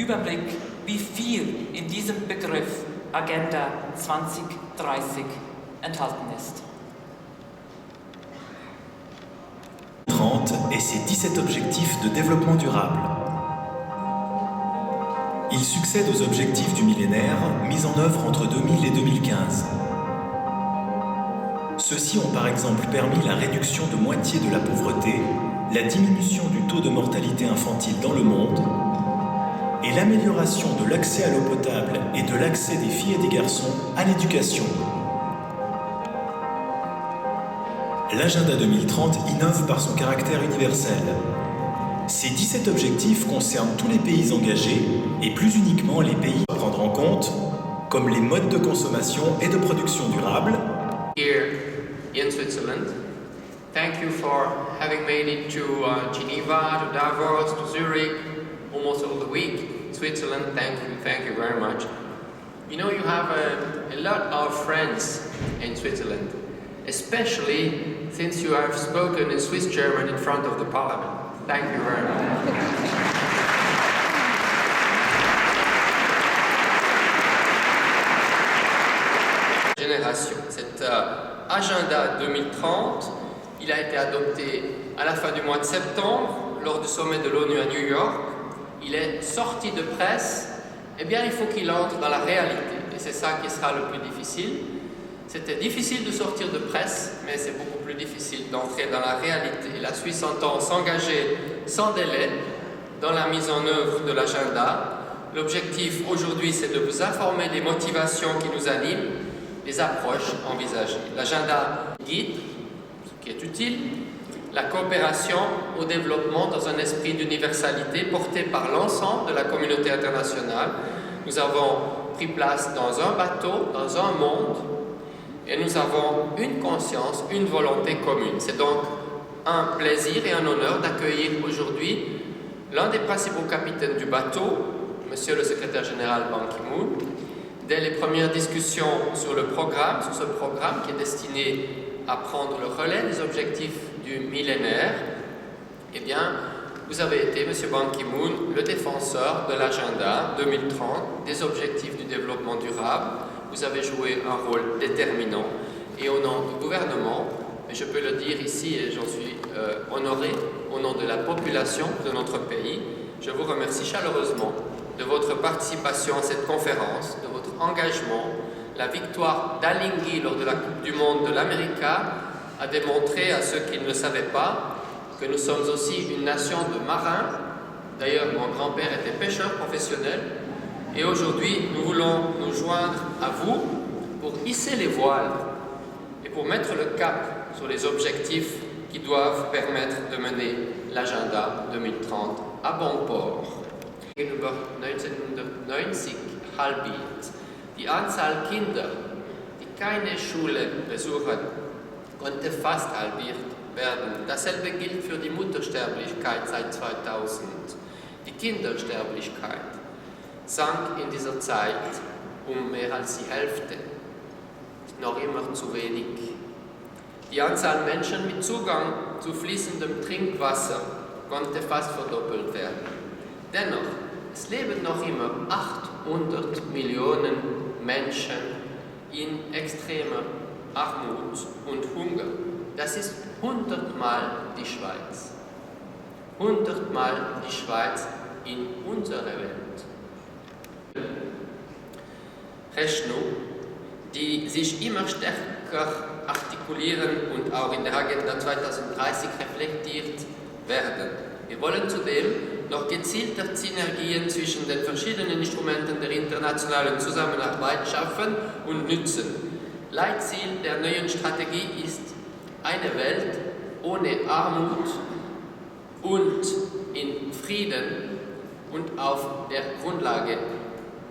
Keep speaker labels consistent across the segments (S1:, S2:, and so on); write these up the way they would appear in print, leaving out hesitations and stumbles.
S1: Überblick, wie viel in diesem Begriff Agenda 2030 enthalten ist.
S2: 30 et ses 17 objectifs de développement durable. Il succède aux objectifs du millénaire mis en œuvre entre 2000 et 2015. Ceux-ci ont par exemple permis la réduction de moitié de la pauvreté, la diminution du taux de mortalité infantile dans le monde et l'amélioration de l'accès à l'eau potable et de l'accès des filles et des garçons à l'éducation. L'agenda 2030 innove par son caractère universel. Ces 17 objectifs concernent tous les pays engagés et plus uniquement les pays à prendre en compte, comme les modes de consommation et de production durable.
S3: Here in Switzerland, thank you for having made it to Geneva, to Davos, to Zurich, almost all the week. Switzerland, thank you very much. You know, you have a lot of friends in Switzerland, especially since you have spoken in Swiss German in front of the parliament. Thank you very much. Génération. Cet agenda 2030, il a été adopté à la fin du mois de septembre lors du sommet de l'ONU à New York. Il est sorti de presse. Eh bien, il faut qu'il entre dans la réalité. Et c'est ça qui sera le plus difficile. C'était difficile de sortir de presse, mais c'est beaucoup plus difficile d'entrer dans la réalité. La Suisse entend s'engager sans délai dans la mise en œuvre de l'agenda. L'objectif aujourd'hui, c'est de vous informer des motivations qui nous animent, des approches envisagées. L'agenda guide, ce qui est utile, la coopération au développement dans un esprit d'universalité porté par l'ensemble de la communauté internationale. Nous avons pris place dans un bateau, dans un monde, et nous avons une conscience, une volonté commune. C'est donc un plaisir et un honneur d'accueillir aujourd'hui l'un des principaux capitaines du bateau, Monsieur le secrétaire général Ban Ki-moon. Dès les premières discussions sur ce programme qui est destiné à prendre le relais des objectifs du millénaire, eh bien, vous avez été, M. Ban Ki-moon, le défenseur de l'agenda 2030, des objectifs du développement durable. Vous avez joué un rôle déterminant. Et au nom du gouvernement, et je peux le dire ici et j'en suis honoré, au nom de la population de notre pays, je vous remercie chaleureusement de votre participation à cette conférence, de votre engagement. La victoire d'Alinghi lors de la Coupe du Monde de l'América a démontré à ceux qui ne le savaient pas que nous sommes aussi une nation de marins. D'ailleurs, mon grand-père était pêcheur professionnel. Et aujourd'hui, nous voulons nous joindre à vous pour hisser les voiles et pour mettre le cap sur les objectifs qui doivent permettre de mener l'agenda 2030 à bon port. Gegenüber 1990 halbiert. Die Anzahl Kinder, die keine Schule besuchen, konnte fast halbiert werden. Dasselbe gilt für die Muttersterblichkeit seit 2000. Die Kindersterblichkeit sank in dieser Zeit um mehr als die Hälfte. Noch immer zu wenig. Die Anzahl Menschen mit Zugang zu fließendem Trinkwasser konnte fast verdoppelt werden. Dennoch, es leben noch immer 800 Millionen Menschen in extremer Armut und Hunger. Das ist 100 Mal die Schweiz. 100 Mal die Schweiz in unserer Welt. Rechnung, die sich immer stärker artikulieren und auch in der Agenda 2030 reflektiert werden. Wir wollen zudem noch gezielter Synergien zwischen den verschiedenen Instrumenten der internationalen Zusammenarbeit schaffen und nützen. Leitziel der neuen Strategie ist eine Welt ohne Armut und in Frieden und auf der Grundlage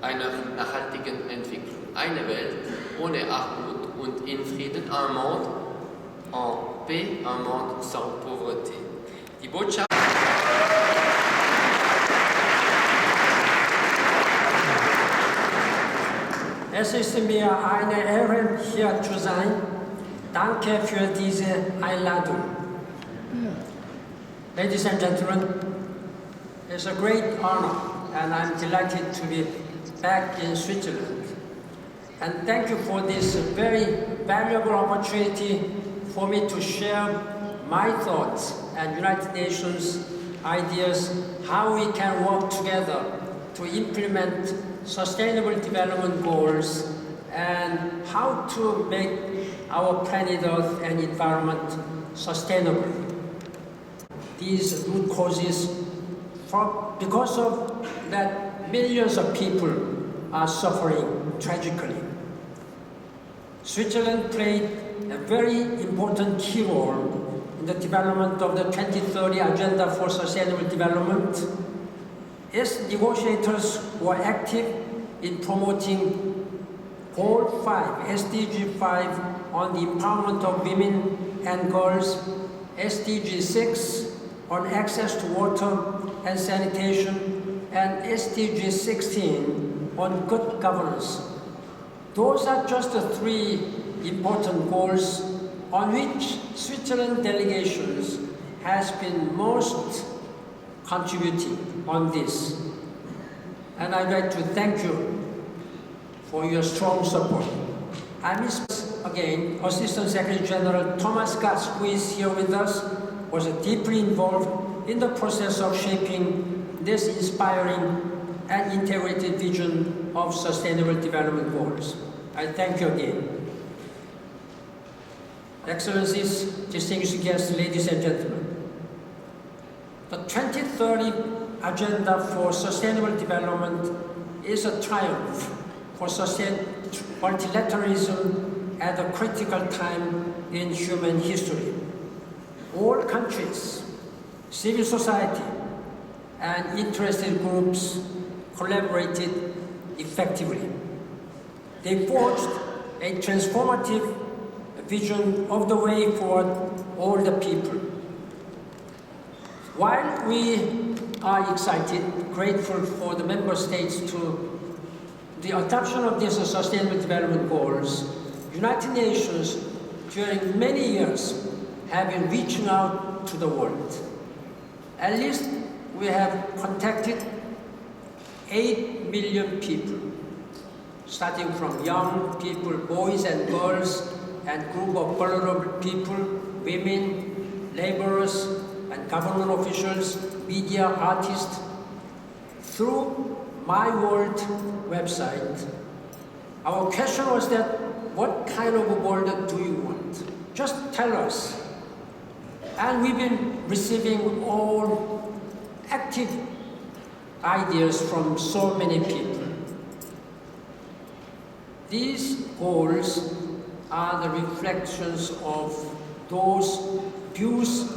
S3: einer nachhaltigen Entwicklung. Eine Welt ohne Armut und in Frieden, un monde en paix, un monde sans pauvreté. Die Botschaft
S4: Es ist mir eine Ehre, hier zu sein. Danke für diese Einladung. Ladies and gentlemen, it's a great honor and I'm delighted to be back in Switzerland. And thank you for this very valuable opportunity for me to share my thoughts and United Nations ideas how we can work together to implement sustainable development goals and how to make our planet Earth and environment sustainable. These root causes, because of that, millions of people are suffering tragically. Switzerland played a very important key role in the development of the 2030 Agenda for Sustainable Development. Its negotiators were active in promoting Goal 5, SDG 5 on the empowerment of women and girls, SDG 6 on access to water and sanitation, and SDG 16 on good governance Those are just the three important goals on which Switzerland delegations has been most contributing on this. And I'd like to thank you for your strong support. I miss again Assistant Secretary General Thomas Gass, who is here with us, was deeply involved in the process of shaping this inspiring and integrated vision of Sustainable Development Goals. I thank you again. Excellencies, distinguished guests, ladies and gentlemen, the 2030 Agenda for Sustainable Development is a triumph for multilateralism at a critical time in human history. All countries, civil society, and interested groups collaborated effectively. They forged a transformative vision of the way forward all the people. While we are excited, grateful for the member states to the adoption of these Sustainable Development Goals, United Nations during many years have been reaching out to the world. At least we have contacted 8 million people, starting from young people, boys and girls, and group of vulnerable people, women, laborers, and government officials, media, artists, through My World website. Our question was that, what kind of a world do you want? Just tell us. And we've been receiving all active ideas from so many people. These goals are the reflections of those views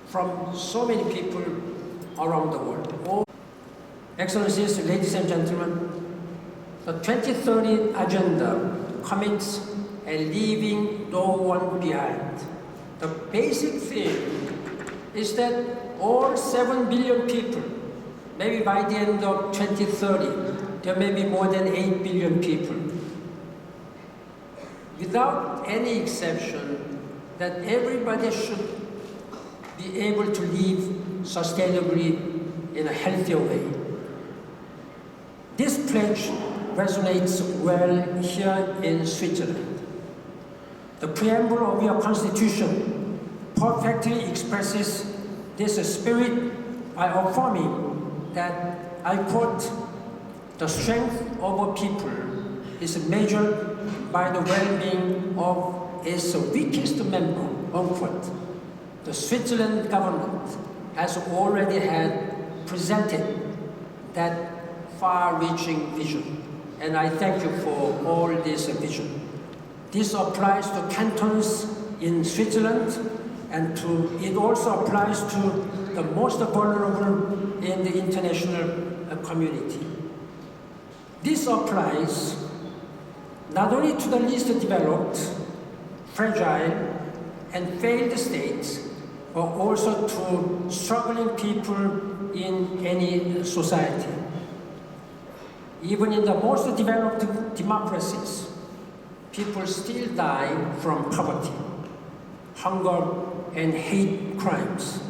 S4: from so many people around the world. Excellencies, ladies and gentlemen, the 2030 Agenda commits a leaving no one behind. The basic thing is that all 7 billion people, maybe by the end of 2030, there may be more than 8 billion people, without any exception, that everybody should be able to live sustainably in a healthier way. This pledge resonates well here in Switzerland. The preamble of your constitution perfectly expresses this spirit by affirming that, I quote, "The strength of a people is measured by the well-being of its weakest member," unquote. The Switzerland government has already presented that far-reaching vision, and I thank you for all this vision. This applies to cantons in Switzerland, and it also applies to the most vulnerable in the international community. This applies not only to the least developed, fragile, and failed states, but also to struggling people in any society. Even in the most developed democracies, people still die from poverty, hunger, and hate crimes.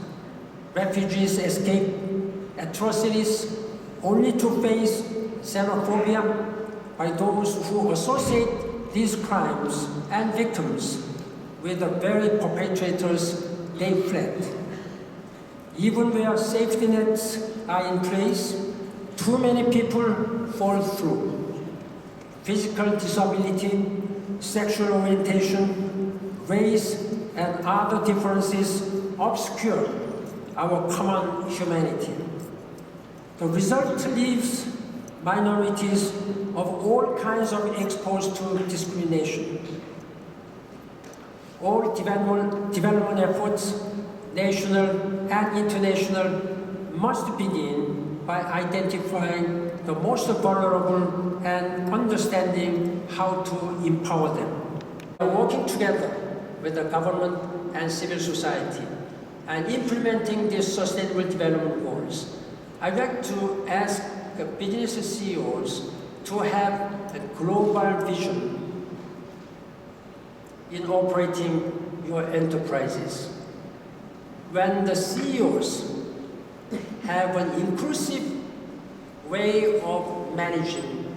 S4: Refugees escape atrocities only to face xenophobia by those who associate these crimes and victims with the very perpetrators they fled. Even where safety nets are in place, too many people fall through. Physical disability, sexual orientation, race, and other differences obscure our common humanity. The result leaves minorities of all kinds of exposed to discrimination. All development efforts, national and international, must begin by identifying the most vulnerable and understanding how to empower them. We are working together with the government and civil society and implementing these Sustainable Development Goals. I'd like to ask the business CEOs to have a global vision in operating your enterprises. When the CEOs have an inclusive way of managing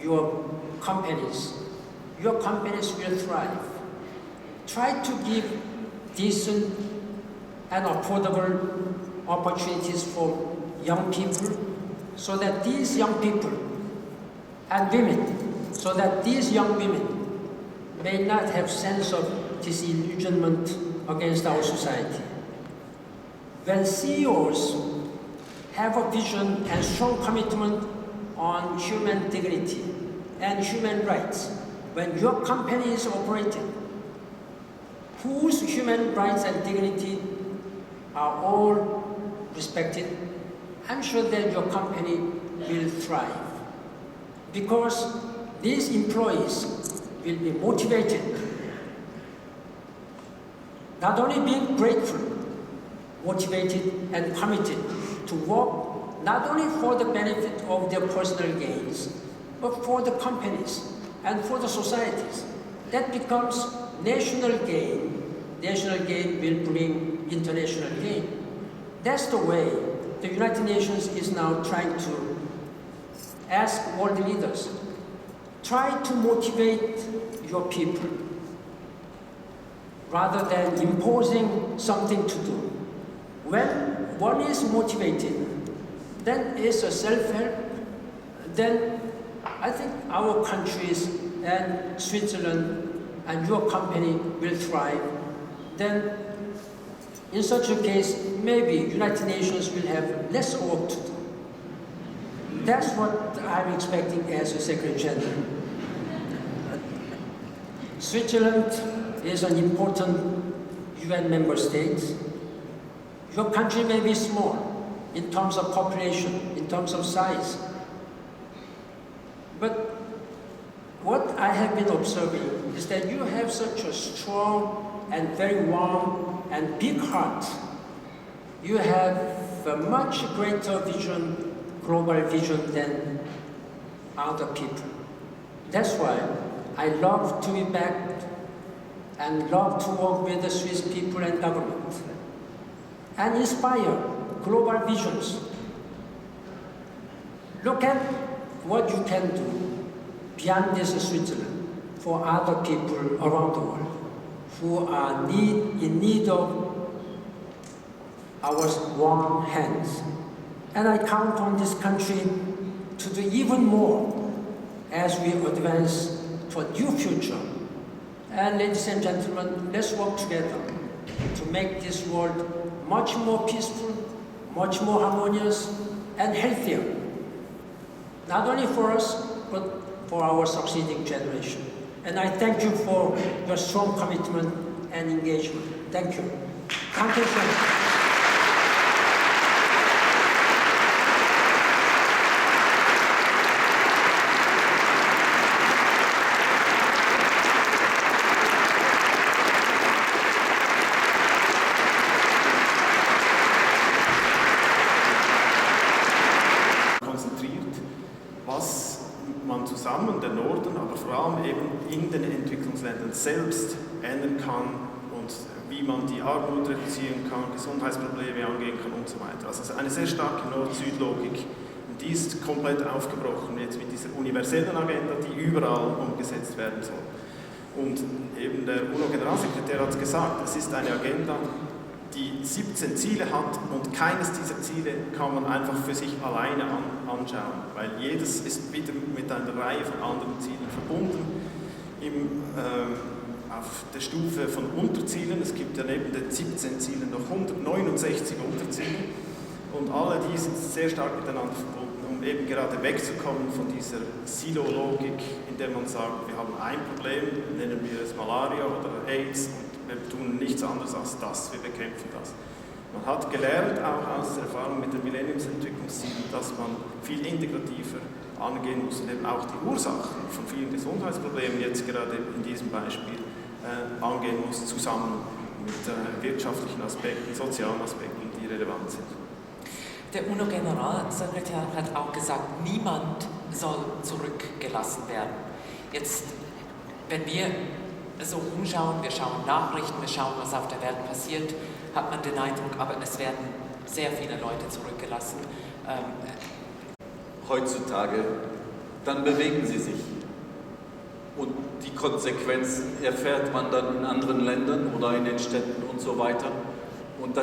S4: your companies will thrive. Try to give decent and affordable opportunities for young people so that these young people and women, so that these young women may not have sense of disillusionment against our society. When CEOs have a vision and strong commitment on human dignity and human rights, when your company is operating, whose human rights and dignity are all respected, I'm sure that your company will thrive. Because these employees will be motivated, not only being grateful, motivated and committed to work not only for the benefit of their personal gains, but for the companies and for the societies. That becomes national gain. National gain will bring international gain. That's the way the United Nations is now trying to ask world leaders. Try to motivate your people rather than imposing something to do. When one is motivated, then it's a self-help, then I think our countries and Switzerland and your company will thrive. Then in such a case, maybe United Nations will have less work to do. That's what I'm expecting as a Secretary General. Switzerland is an important UN member state. Your country may be small in terms of population, in terms of size. But what I have been observing is that you have such a strong and very warm and big heart. You have a much greater vision, global vision than other people. That's why I love to be back and love to work with the Swiss people and government and inspire global visions. Look at what you can do beyond this Switzerland for other people around the world who are in need of our warm hands. And I count on this country to do even more as we advance to a new future. And ladies and gentlemen, let's work together to make this world much more peaceful, much more harmonious, and healthier. Not only for us, but for our succeeding generation. And I thank you for your strong commitment and engagement. Thank you. Thank you so much.
S5: Was man zusammen, der Norden, aber vor allem eben in den Entwicklungsländern selbst ändern kann und wie man die Armut reduzieren kann, Gesundheitsprobleme angehen kann und so weiter. Also eine sehr starke Nord-Süd-Logik. Und die ist komplett aufgebrochen jetzt mit dieser universellen Agenda, die überall umgesetzt werden soll. Und eben der UNO-Generalsekretär hat es gesagt, es ist eine Agenda, die 17 Ziele hat und keines dieser Ziele kann man einfach für sich alleine anschauen, weil jedes ist wieder mit einer Reihe von anderen Zielen verbunden. Auf der Stufe von Unterzielen, es gibt ja neben den 17 Zielen noch 169 Unterziele und alle die sind sehr stark miteinander verbunden, um eben gerade wegzukommen von dieser Silo-Logik, in der man sagt, wir haben ein Problem, nennen wir es Malaria oder AIDS, wir tun nichts anderes als das, wir bekämpfen das. Man hat gelernt, auch aus der Erfahrung mit den Millenniumsentwicklungszielen, dass man viel integrativer angehen muss und eben auch die Ursachen von vielen Gesundheitsproblemen, jetzt gerade in diesem Beispiel, angehen muss, zusammen mit wirtschaftlichen Aspekten, sozialen Aspekten, die relevant sind.
S1: Der UNO-Generalsekretär hat auch gesagt, niemand soll zurückgelassen werden. Jetzt, wenn wir so umschauen, wir schauen Nachrichten, wir schauen, was auf der Welt passiert, hat man den Eindruck, aber es werden sehr viele Leute zurückgelassen.
S6: Heutzutage, dann bewegen sie sich. Und die Konsequenzen erfährt man dann in anderen Ländern oder in den Städten und so weiter. Und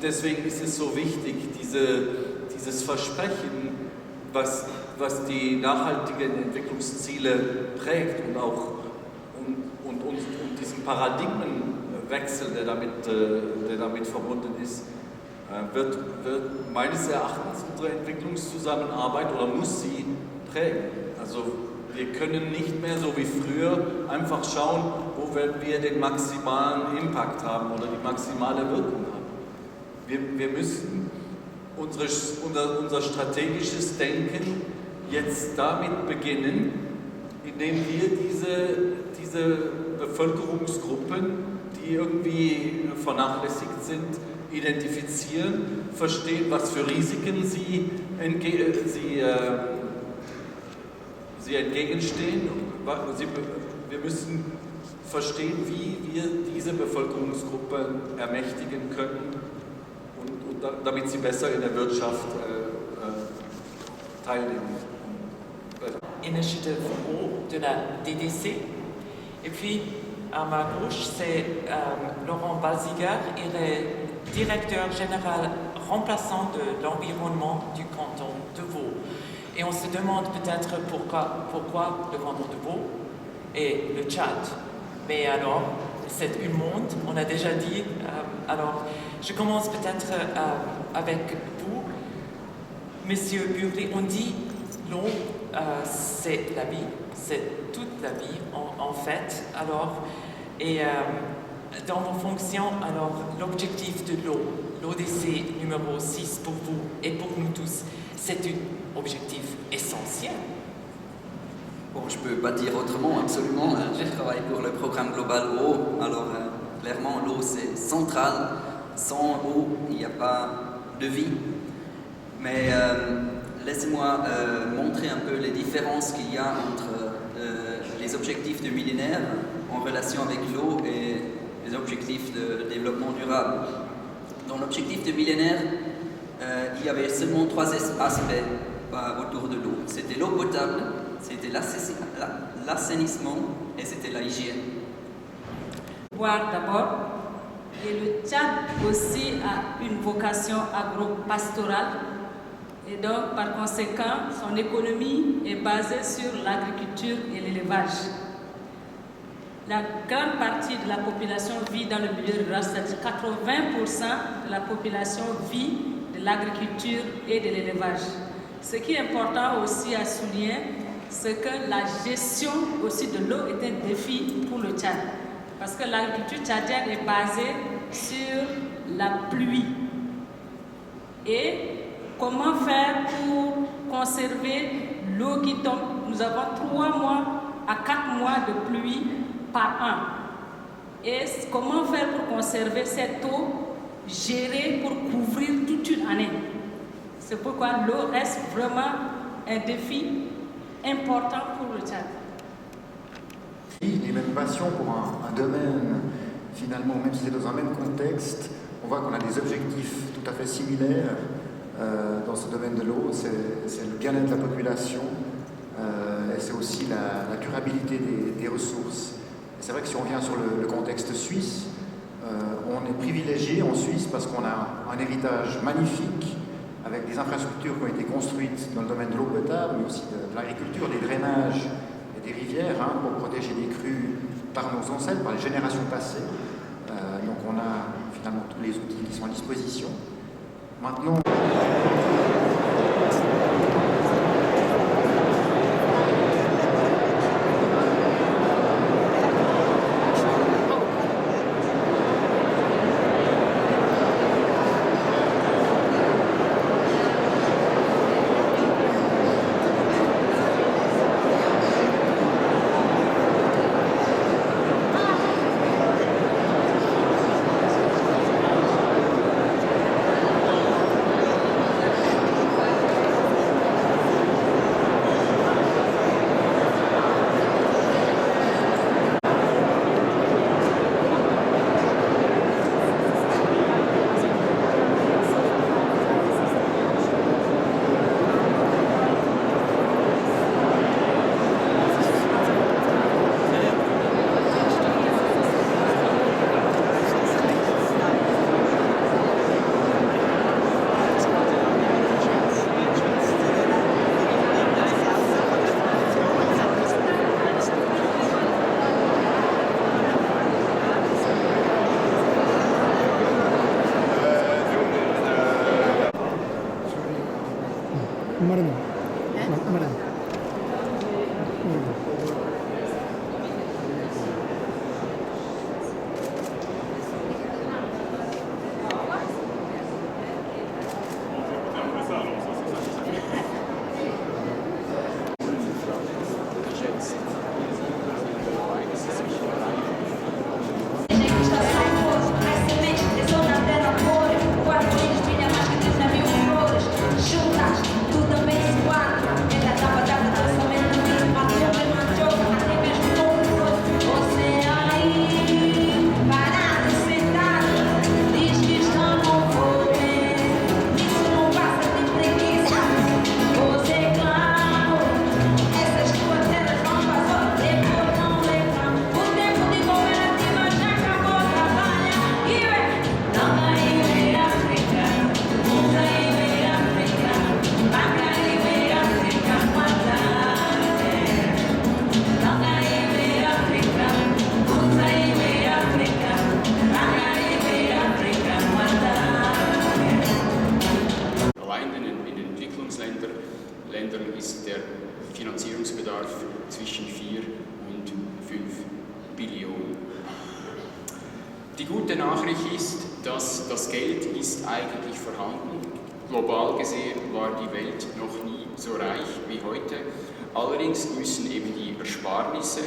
S6: deswegen ist es so wichtig, dieses Versprechen, was die nachhaltigen Entwicklungsziele prägt und auch und diesen Paradigmenwechsel, der damit verbunden ist, wird meines Erachtens unsere Entwicklungszusammenarbeit oder muss sie prägen. Also wir können nicht mehr so wie früher einfach schauen, wo werden wir den maximalen Impact haben oder die maximale Wirkung haben. Wir müssen unser strategisches Denken jetzt damit beginnen, indem wir diese Bevölkerungsgruppen, die irgendwie vernachlässigt sind, identifizieren, verstehen, was für Risiken sie entgegenstehen. Wir müssen verstehen, wie wir diese Bevölkerungsgruppe ermächtigen können, und damit sie besser in der Wirtschaft teilnehmen.
S1: Initiative O de la DDC. Et puis, à ma gauche, c'est Laurent Balziger, il est directeur général remplaçant de l'environnement du canton de Vaud. Et on se demande peut-être pourquoi le canton de Vaud et le Tchad. Mais alors, c'est une monde, on a déjà dit. Alors, je commence peut-être avec vous, Monsieur Burley. On dit l'eau, c'est la vie, c'est toute la vie en fait. Alors, et dans vos fonctions, alors l'objectif de l'eau, l'ODC numéro 6 pour vous et pour nous tous, c'est un objectif essentiel.
S7: Bon, je ne peux pas dire autrement, absolument. Je travaille pour le programme global eau. Alors, clairement, l'eau, c'est central. Sans eau, il n'y a pas de vie. Mais laissez-moi montrer un peu les différences qu'il y a entre les objectifs du millénaire en relation avec l'eau et les objectifs de développement durable. Dans l'objectif du millénaire, il y avait seulement 3 aspects autour de l'eau. C'était l'eau potable, c'était l'assainissement et c'était la hygiène.
S8: Boire d'abord. Et le Tchad aussi a une vocation agro-pastorale. Et donc, par conséquent, son économie est basée sur l'agriculture et l'élevage. La grande partie de la population vit dans le milieu rural, c'est-à-dire 80% de la population vit de l'agriculture et de l'élevage. Ce qui est important aussi à souligner, c'est que la gestion aussi de l'eau est un défi pour le Tchad. Parce que l'agriculture tchadienne est basée sur la pluie. Et comment faire pour conserver l'eau qui tombe? Nous avons 3 mois à 4 mois de pluie par an. Et comment faire pour conserver cette eau gérée pour couvrir toute une année? C'est pourquoi l'eau reste vraiment un défi important pour le Tchad.
S9: Les mêmes passions pour un domaine, finalement, même si c'est dans un même contexte, on voit qu'on a des objectifs tout à fait similaires dans ce domaine de l'eau. C'est le bien-être de la population et c'est aussi la durabilité des ressources. C'est vrai que si on vient sur le contexte suisse, on est privilégié en Suisse parce qu'on a un héritage magnifique avec des infrastructures qui ont été construites dans le domaine de l'eau potable, mais aussi de l'agriculture, des drainages et des rivières pour protéger les crues par nos ancêtres, par les générations passées. Donc on a finalement tous les outils qui sont à disposition. Maintenant,
S10: മറന്നു മറന്നു
S11: Ländern ist der Finanzierungsbedarf zwischen 4 und 5 Billionen. Die gute Nachricht ist, dass das Geld ist eigentlich vorhanden. Global gesehen war die Welt noch nie so reich wie heute. Allerdings müssen eben die Ersparnisse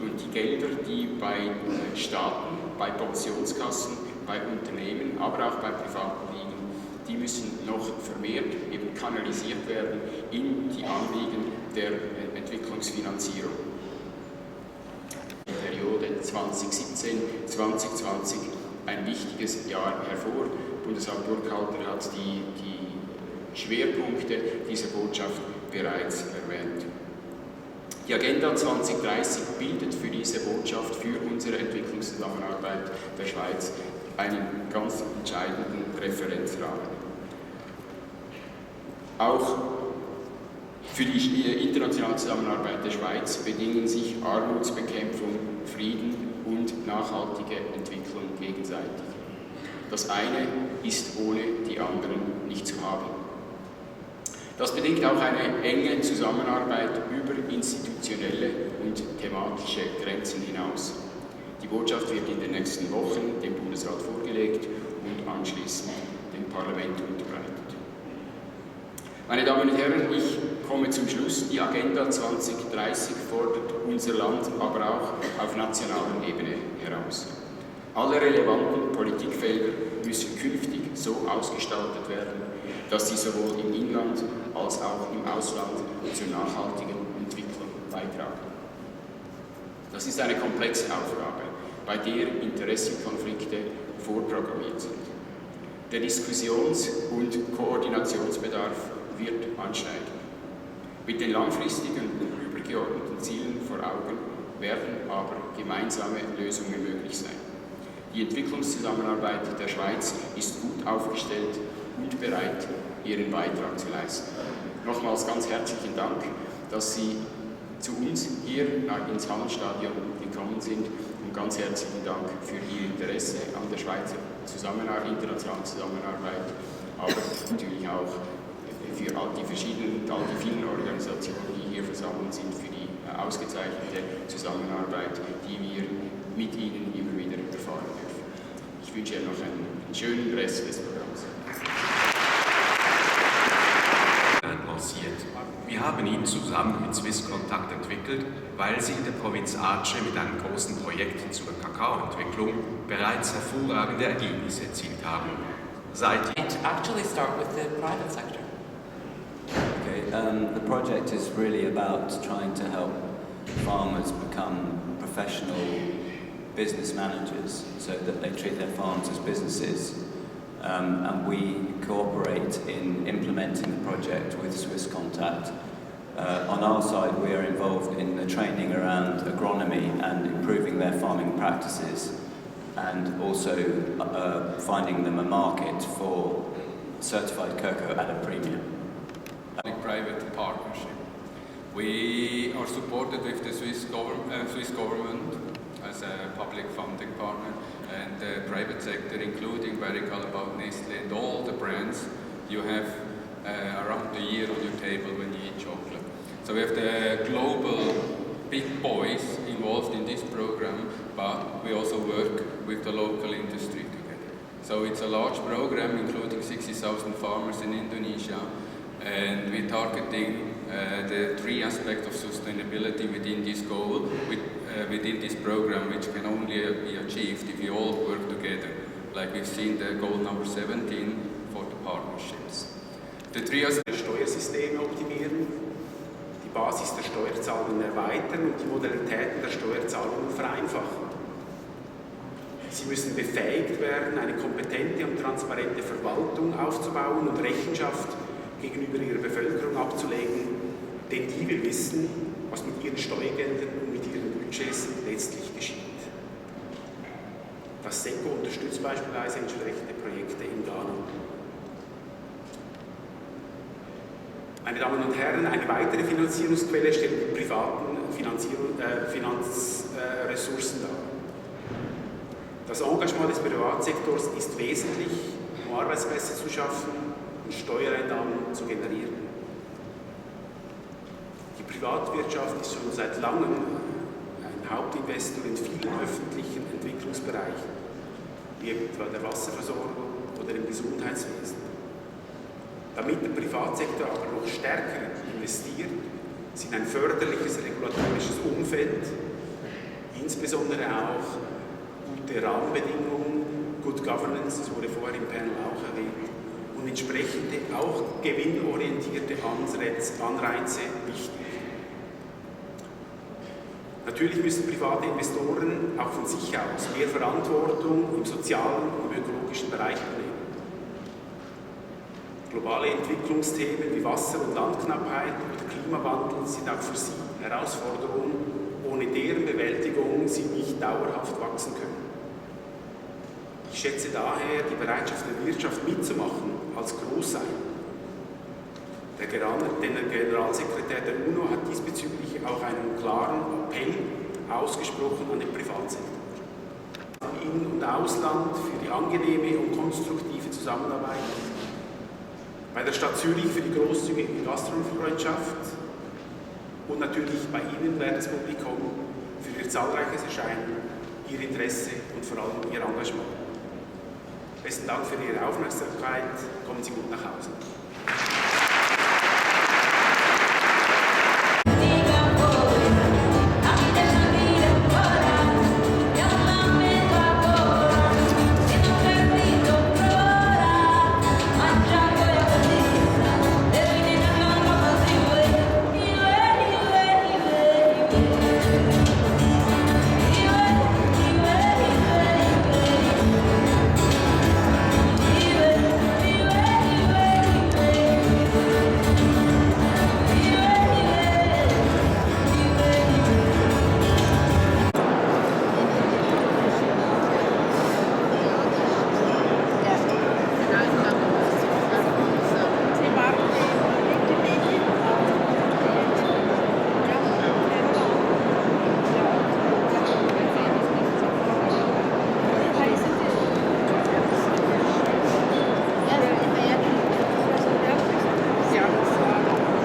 S11: und die Gelder, die bei Staaten, bei Pensionskassen, bei Unternehmen, aber auch bei Privaten liegen, die müssen noch vermehrt eben kanalisiert werden in die Anliegen der Entwicklungsfinanzierung. Die Periode 2017-2020 ein wichtiges Jahr hervor. Bundesrat Burkhalter hat die Schwerpunkte dieser Botschaft bereits erwähnt. Die Agenda 2030 bildet für diese Botschaft, für unsere Entwicklungszusammenarbeit der Schweiz einen ganz entscheidenden Referenzrahmen. Auch für die internationale Zusammenarbeit der Schweiz bedingen sich Armutsbekämpfung, Frieden und nachhaltige Entwicklung gegenseitig. Das eine ist ohne die anderen nicht zu haben. Das bedingt auch eine enge Zusammenarbeit über institutionelle und thematische Grenzen hinaus. Die Botschaft wird in den nächsten Wochen dem Bundesrat vorgelegt und anschließend dem Parlament unterbreitet. Meine Damen und Herren, ich komme zum Schluss. Die Agenda 2030 fordert unser Land aber auch auf nationaler Ebene heraus. Alle relevanten Politikfelder müssen künftig so ausgestaltet werden, dass sie sowohl im Inland als auch im Ausland zur nachhaltigen Entwicklung beitragen. Das ist eine komplexe Aufgabe, bei der Interessenkonflikte vorprogrammiert sind. Der Diskussions- und Koordinationsbedarf wird ansteigen. Mit den langfristigen und übergeordneten Zielen vor Augen werden aber gemeinsame Lösungen möglich sein. Die Entwicklungszusammenarbeit der Schweiz ist gut aufgestellt und bereit, ihren Beitrag zu leisten. Nochmals ganz herzlichen Dank, dass Sie zu uns hier ins Hallenstadion gekommen sind und ganz herzlichen Dank für Ihr Interesse an der Schweizer internationalen Zusammenarbeit, aber natürlich auch für all die vielen Organisationen, die hier versammelt sind, für die ausgezeichnete Zusammenarbeit, die wir mit Ihnen immer wieder erfahren dürfen. Ich wünsche Ihnen noch einen schönen Rest des Programms.
S12: Lanciert. Wir haben ihn zusammen mit Swiss Contact entwickelt, weil sie in der Provinz Aceh mit einem großen Projekt zur Kakaoentwicklung bereits hervorragende Ergebnisse erzielt haben.
S1: Actually start with the private sector.
S13: Okay, the project is really about trying to help farmers become professional business managers so that they treat their farms as businesses. And we cooperate in implementing the project with Swiss Contact. On our side, we are involved in the training around agronomy and improving their farming practices, and also finding them a market for certified cocoa at a premium.
S14: Public-private partnership. We are supported with the Swiss government as a public funding partner, and the private sector, including Barry Callebaut, Nestle, and all the brands. You have around the year on your table when you eat chocolate. So we have the global big boys involved in this program, but we also work with the local industry together. So it's a large program including 60,000 farmers in Indonesia, and we're targeting the 3 aspects of sustainability within this goal, within this program, which can only be achieved if we all work together, like we've seen the goal number 17 for the partnerships. The 3 aspects
S15: Steuersysteme optimieren, die Basis der Steuerzahlungen erweitern und die Modalitäten der Steuerzahlungen vereinfachen. Sie müssen befähigt werden, eine kompetente und transparente Verwaltung aufzubauen und Rechenschaft gegenüber ihrer Bevölkerung abzulegen, denn die will wissen, was mit ihren Steuergeldern und mit ihren Budgets letztlich geschieht. Das SECO unterstützt beispielsweise entsprechende Projekte in Ghana. Meine Damen und Herren, eine weitere Finanzierungsquelle stellen die privaten Finanzressourcen dar. Das Engagement des Privatsektors ist wesentlich, um Arbeitsplätze zu schaffen und Steuereinnahmen zu generieren. Die Privatwirtschaft ist schon seit langem ein Hauptinvestor in vielen öffentlichen Entwicklungsbereichen, wie etwa der Wasserversorgung oder im Gesundheitswesen. Damit der Privatsektor aber noch stärker investiert, sind ein förderliches regulatorisches Umfeld, insbesondere auch gute Rahmenbedingungen, Good Governance, das wurde vorher im Panel auch erwähnt, und entsprechende auch gewinnorientierte Anreize wichtig. Natürlich müssen private Investoren auch von sich aus mehr Verantwortung im sozialen und im ökologischen Bereich übernehmen. Globale Entwicklungsthemen wie Wasser- und Landknappheit oder Klimawandel sind auch für sie Herausforderungen, ohne deren Bewältigung sie nicht dauerhaft wachsen können. Ich schätze daher die Bereitschaft der Wirtschaft mitzumachen als groß sein. Der Generalsekretär der UNO hat diesbezüglich auch einen klaren Appell ausgesprochen an den Privatsektor. Im In- und Ausland für die angenehme und konstruktive Zusammenarbeit, bei der Stadt Zürich für die großzügige Gastfreundschaft und natürlich bei Ihnen, wertes Publikum, für Ihr zahlreiches Erscheinen, Ihr Interesse und vor allem Ihr Engagement. Besten Dank für Ihre Aufmerksamkeit. Kommen Sie gut nach Hause.